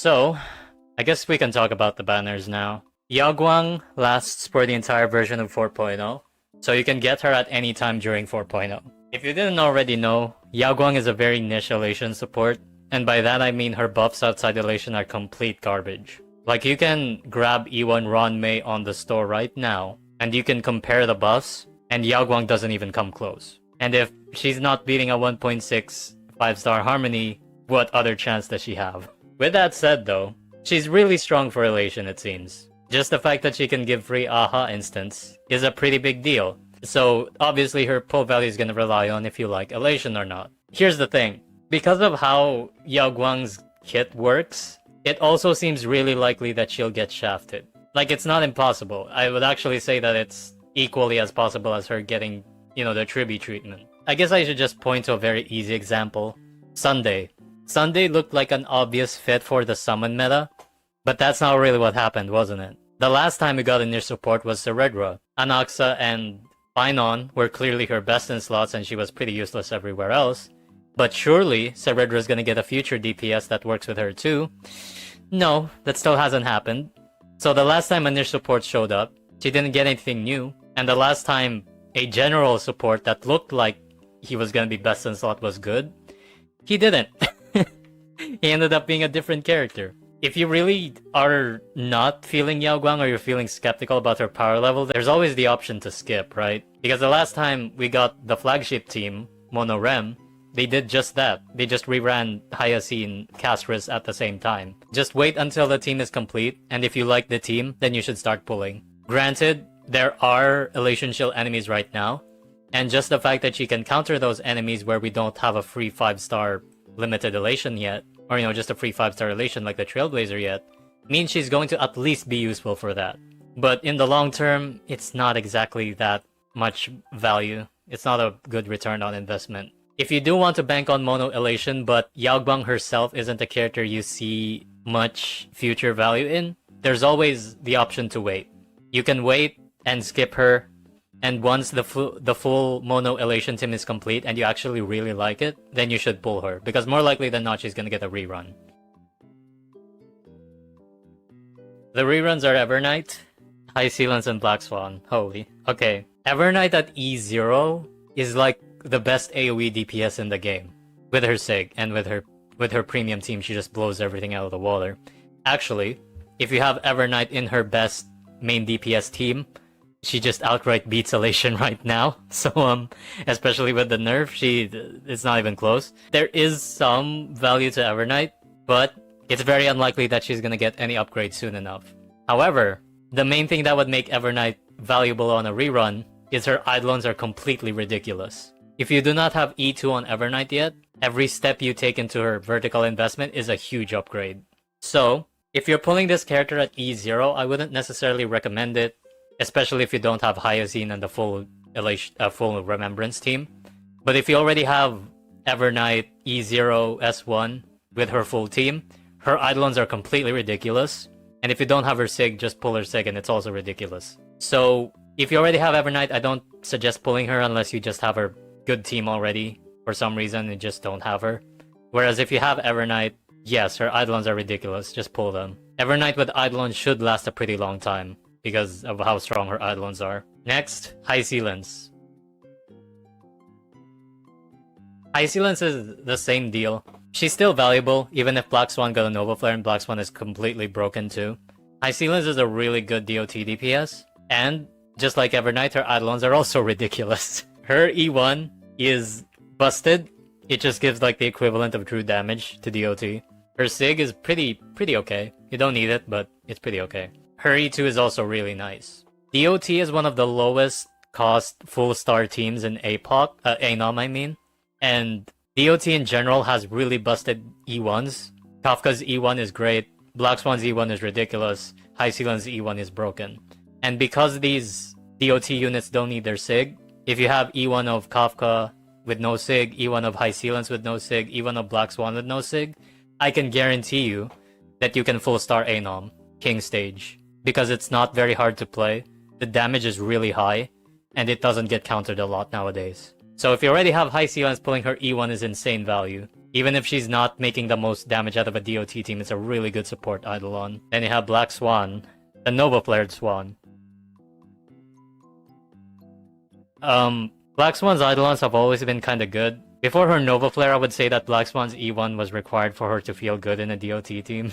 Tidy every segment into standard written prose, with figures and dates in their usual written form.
So, I guess we can talk about the banners now. Yaoguang lasts for the entire version of 4.0, so you can get her at any time during 4.0. If you didn't already know, Yaoguang is a very niche elation support, and by that I mean her buffs outside elation are complete garbage. Like, you can grab E1 Ronmei on the store right now, and you can compare the buffs, and Yaoguang doesn't even come close. And if she's not beating a 1.6 5-star harmony, what other chance does she have? With that said though, she's really strong for elation it seems. Just the fact that she can give free AHA instants is a pretty big deal. So obviously her pull value is gonna rely on if you like elation or not. Here's the thing, because of how Yaoguang's kit works, it also seems really likely that she'll get shafted. Like, it's not impossible. I would actually say that it's equally as possible as her getting, the Tribi treatment. I guess I should just point to a very easy example. Sunday. Sunday looked like an obvious fit for the summon meta, but that's not really what happened, wasn't it? The last time we got a near support was cerydra. Anaxa and Finon were clearly her best in slots and she was pretty useless everywhere else. But surely, Ceredra's gonna get a future DPS that works with her too. No, that still hasn't happened. So the last time a near support showed up, she didn't get anything new. And the last time a general support that looked like he was gonna be best in slot was good, he didn't. He ended up being a different character. If you really are not feeling Yaoguang or you're feeling skeptical about her power level, there's always the option to skip, right? Because the last time we got the flagship team, Mono Rem, they did just that. They just reran Hyacine Castris at the same time. Just wait until the team is complete, and if you like the team, then you should start pulling. Granted, there are Elation Shield enemies right now, and just the fact that she can counter those enemies where we don't have a free 5-star limited elation yet, or just a free 5-star elation like the Trailblazer yet, means she's going to at least be useful for that. But in the long term, it's not exactly that much value. It's not a good return on investment. If you do want to bank on mono elation, but Yaoguang herself isn't a character you see much future value in, there's always the option to wait. You can wait and skip her, and once the full mono elation team is complete and you actually really like it, then you should pull her, because more likely than not she's gonna get a rerun. The reruns are Evernight, Hysilens, and Black Swan. Holy. Okay. Evernight at E0 is like the best AoE DPS in the game. With her Sig, and with her premium team, she just blows everything out of the water. Actually, if you have Evernight in her best main DPS team, she just outright beats elation right now. So, especially with the nerf, it's not even close. There is some value to Evernight, but it's very unlikely that she's gonna get any upgrade soon enough. However, the main thing that would make Evernight valuable on a rerun is her eidolons are completely ridiculous. If you do not have E2 on Evernight yet, every step you take into her vertical investment is a huge upgrade. So, if you're pulling this character at E0, I wouldn't necessarily recommend it, especially if you don't have Hyacine and the full Remembrance team. But if you already have Evernight E0 S1 with her full team, her eidolons are completely ridiculous. And if you don't have her Sig, just pull her Sig and it's also ridiculous. So, if you already have Evernight, I don't suggest pulling her unless you just have her good team already. For some reason, you just don't have her. Whereas if you have Evernight, yes, her eidolons are ridiculous, just pull them. Evernight with eidolons should last a pretty long time, because of how strong her eidolons are. Next, Hysilens. Hysilens is the same deal. She's still valuable, even if Black Swan got a Nova Flare and Black Swan is completely broken too. Hysilens is a really good DOT DPS, and just like Evernight, her eidolons are also ridiculous. Her E1 is busted. It just gives like the equivalent of true damage to DOT. Her Sig is pretty okay. You don't need it, but it's pretty okay. Her E2 is also really nice. DOT is one of the lowest cost full star teams in ANOM I mean. And DOT in general has really busted E1s. Kafka's E1 is great. Black Swan's E1 is ridiculous. Hysilens' E1 is broken. And because these DOT units don't need their Sig, if you have E1 of Kafka with no Sig, E1 of Hysilens with no Sig, E1 of Black Swan with no Sig, I can guarantee you that you can full star ANOM, King Stage. Because it's not very hard to play, the damage is really high, and it doesn't get countered a lot nowadays. So if you already have Hysilens, pulling her E1 is insane value. Even if she's not making the most damage out of a DOT team, it's a really good support eidolon. Then you have Black Swan, the Nova flared Swan. Black Swan's eidolons have always been kinda good. Before her Nova Flare, I would say that Black Swan's E1 was required for her to feel good in a DOT team.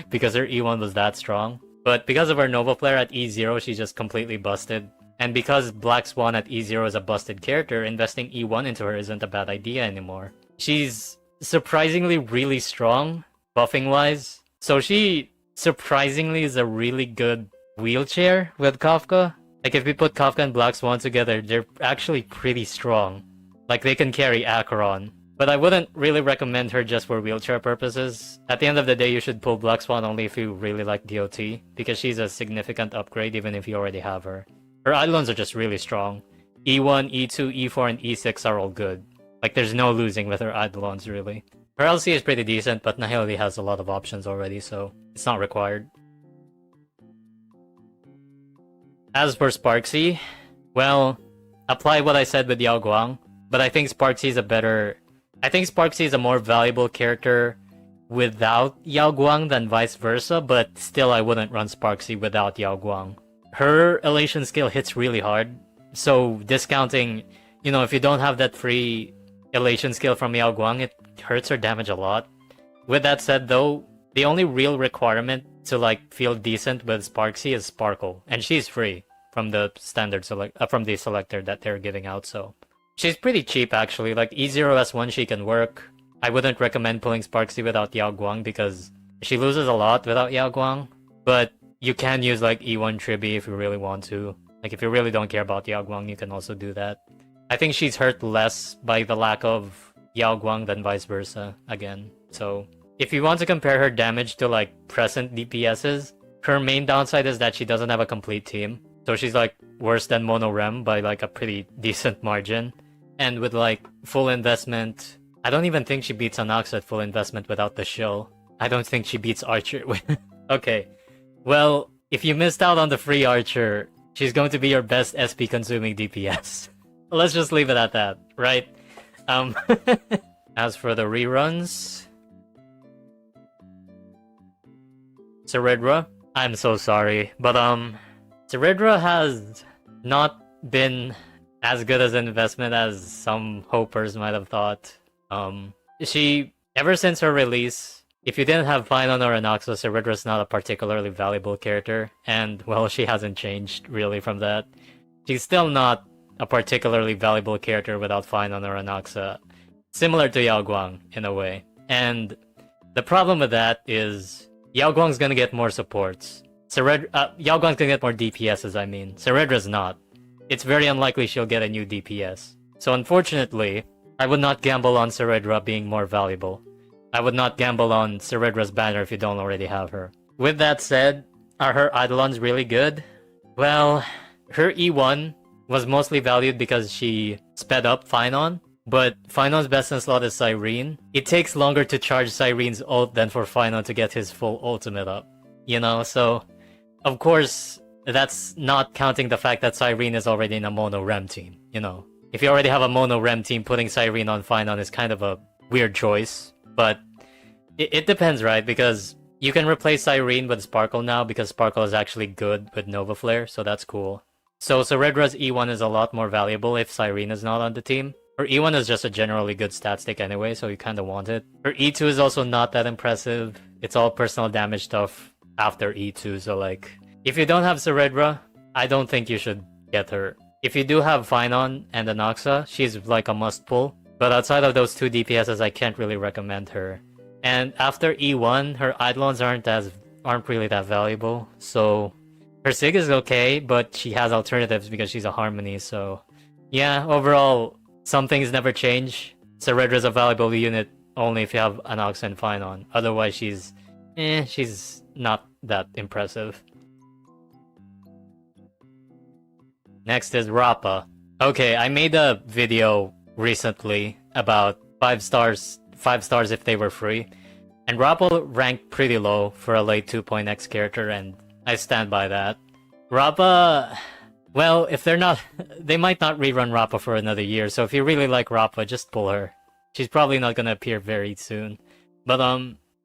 because her E1 was that strong. But because of her Nova Flare at E0, she's just completely busted. And because Black Swan at E0 is a busted character, investing E1 into her isn't a bad idea anymore. She's surprisingly really strong, buffing-wise. So she surprisingly is a really good wheelchair with Kafka. Like if we put Kafka and Black Swan together, they're actually pretty strong. Like they can carry Acheron. But I wouldn't really recommend her just for wheelchair purposes. At the end of the day, you should pull Black Swan only if you really like DOT, because she's a significant upgrade even if you already have her. Her eidolons are just really strong. E1, E2, E4, and E6 are all good. Like there's no losing with her eidolons really. Her LC is pretty decent, but Nahili has a lot of options already, so it's not required. As for Sparxie, well, apply what I said with Yaoguang, but I think Sparxie is a more valuable character without Yaoguang than vice versa, but still I wouldn't run Sparxie without Yaoguang. Her elation skill hits really hard, so discounting, you know, if you don't have that free elation skill from Yaoguang, it hurts her damage a lot. With that said though, the only real requirement to like feel decent with Sparxie is Sparkle, and she's free from the standard from the selector that they're giving out, so she's pretty cheap actually. Like E0S1 she can work. I wouldn't recommend pulling Sparxie without Yaoguang because she loses a lot without Yaoguang, but you can use like E1 Tribi if you really want to. Like if you really don't care about Yaoguang, you can also do that. I think she's hurt less by the lack of Yaoguang than vice versa again. So if you want to compare her damage to like present DPSs, her main downside is that she doesn't have a complete team. So she's like worse than Mono Rem by like a pretty decent margin. And with like full investment, I don't even think she beats Anax at full investment without the shill. I don't think she beats Archer. Okay. Well, if you missed out on the free Archer, she's going to be your best SP consuming DPS. Let's just leave it at that, right? As for the reruns, Cerydra, I'm so sorry, but Cerydra has not been as good as an investment as some hopers might have thought. She, ever since her release, if you didn't have Finon or Anaxo, Cerydra's not a particularly valuable character, and well, she hasn't changed really from that. She's still not a particularly valuable character without Finon or Anaxa, similar to Yaoguang in a way. And the problem with that is Yaoguang's gonna get more supports. Yaoguang's gonna get more DPSs, I mean. Cerydra's not. It's very unlikely she'll get a new DPS. So unfortunately, I would not gamble on Cerydra being more valuable. I would not gamble on Cerydra's banner if you don't already have her. With that said, are her eidolons really good? Well, her E1 was mostly valued because she sped up Finon, but Finon's best in slot is Cyrene. It takes longer to charge Cyrene's ult than for Finon to get his full ultimate up. You know, so of course, that's not counting the fact that Cyrene is already in a mono Rem team, you know. If you already have a mono Rem team, putting Cyrene on Finon is kind of a weird choice, but it depends, right? Because you can replace Cyrene with Sparkle now because Sparkle is actually good with Nova Flare, so that's cool. So Cerydra's E1 is a lot more valuable if Cyrene is not on the team. Her E1 is just a generally good stat stick anyway, so you kinda want it. Her E2 is also not that impressive. It's all personal damage stuff after E2, so like, if you don't have Cerydra, I don't think you should get her. If you do have Finon and Anaxa, she's like a must pull. But outside of those two DPSs, I can't really recommend her. And after E1, her eidolons aren't really that valuable. So her Sig is okay, but she has alternatives because she's a Harmony, so yeah, overall, some things never change. Cerydra's a valuable unit only if you have Anaxa and Finon. Otherwise, she's not that impressive. Next is Rappa. Okay, I made a video recently about 5 stars if they were free. And Rappa ranked pretty low for a late 2.x character, and I stand by that. Rappa, well, if they're not, they might not rerun Rappa for another year, so if you really like Rappa, just pull her. she's probably not gonna appear very soon. But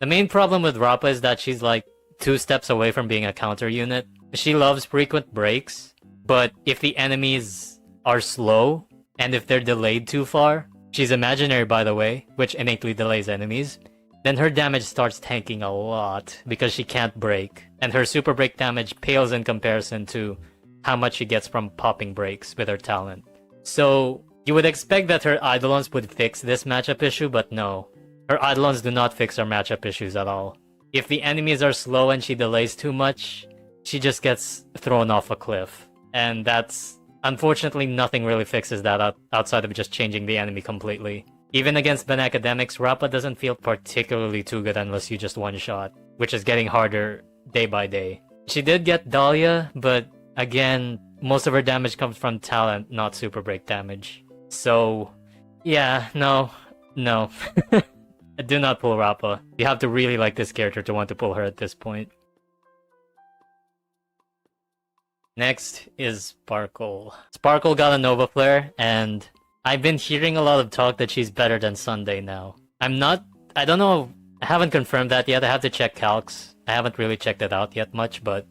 the main problem with Rappa is that she's like 2 steps away from being a counter unit. She loves frequent breaks, but if the enemies are slow, and if they're delayed too far, she's imaginary by the way, which innately delays enemies, then her damage starts tanking a lot because she can't break, and her super break damage pales in comparison to how much she gets from popping breaks with her talent. So you would expect that her eidolons would fix this matchup issue, but no. Her eidolons do not fix her matchup issues at all. If the enemies are slow and she delays too much, she just gets thrown off a cliff. And that's... unfortunately, nothing really fixes that outside of just changing the enemy completely. Even against Ben Academics, Rappa doesn't feel particularly too good unless you just one-shot, which is getting harder day by day. She did get Dahlia, but again, most of her damage comes from talent, not super break damage. So, yeah, no. Do not pull Rappa. You have to really like this character to want to pull her at this point. Next is Sparkle. Sparkle got a Nova Flare, and I've been hearing a lot of talk that she's better than Sunday now. I don't know, I haven't confirmed that yet. I have to check calcs. I haven't really checked it out yet much, but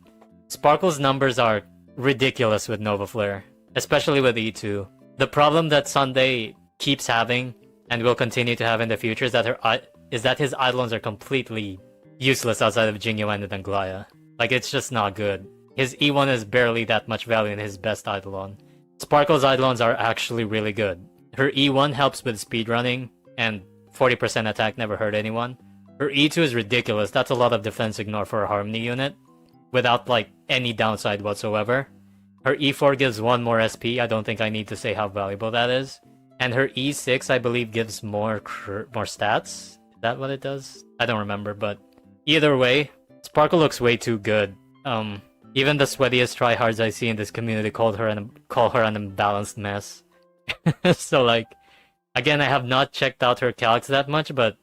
Sparkle's numbers are ridiculous with Nova Flare, especially with E2. The problem that Sunday keeps having, and will continue to have in the future, is that his eidolons are completely useless outside of Jingyuan and Anglaya. Like, it's just not good. His E1 is barely that much value in his best eidolon. Sparkle's eidolons are actually really good. Her E1 helps with speedrunning, and 40% attack never hurt anyone. Her E2 is ridiculous. That's a lot of defense ignore for a Harmony unit, without like any downside whatsoever. Her E4 gives 1 more SP. I don't think I need to say how valuable that is. And her E6, I believe, gives more stats. Is that what it does? I don't remember, but either way, Sparkle looks way too good. Even the sweatiest tryhards I see in this community call her an imbalanced mess. So like, again, I have not checked out her calcs that much, but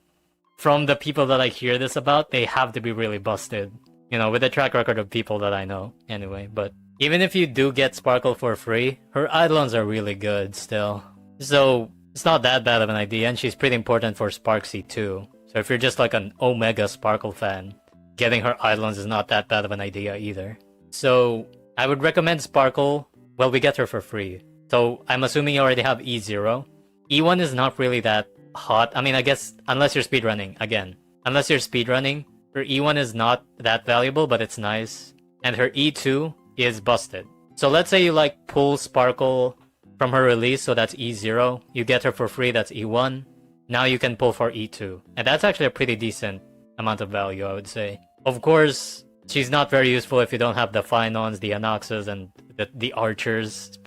from the people that I hear this about, they have to be really busted. You know, with the track record of people that I know, anyway. But even if you do get Sparkle for free, her eidolons are really good still. So it's not that bad of an idea, and she's pretty important for Sparxie too. So if you're just like an Omega Sparkle fan, getting her eidolons is not that bad of an idea either. So I would recommend Sparkle. Well, we get her for free. So I'm assuming you already have E0. E1 is not really that hot. I mean, I guess unless you're speedrunning, again. Unless you're speedrunning, her E1 is not that valuable, but it's nice. And her E2 is busted. So let's say you like pull Sparkle from her release, so that's E0. You get her for free, that's E1. Now you can pull for E2. And that's actually a pretty decent amount of value, I would say. Of course, she's not very useful if you don't have the Phinons, the Anoxes, and the Archers.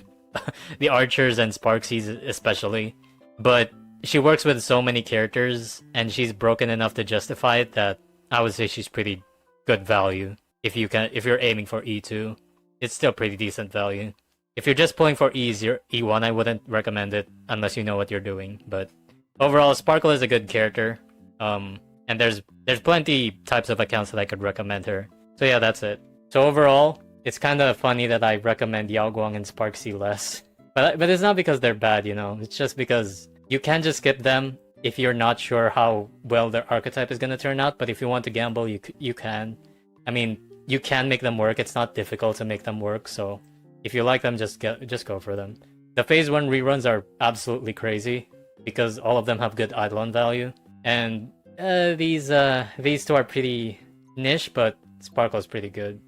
The Archers and Sparxies especially. But she works with so many characters, and she's broken enough to justify it that I would say she's pretty good value. If you're aiming for E2, it's still pretty decent value. If you're just pulling for E1, I wouldn't recommend it unless you know what you're doing. But overall, Sparkle is a good character. And there's plenty types of accounts that I could recommend her. So yeah, that's it. So overall, it's kind of funny that I recommend Yaoguang and Sparxie less. But it's not because they're bad, you know. It's just because you can just skip them if you're not sure how well their archetype is going to turn out. But if you want to gamble, you can. I mean, you can make them work. It's not difficult to make them work. So if you like them, just go for them. The Phase 1 reruns are absolutely crazy because all of them have good eidolon value. And these two are pretty niche, but Sparkle's pretty good.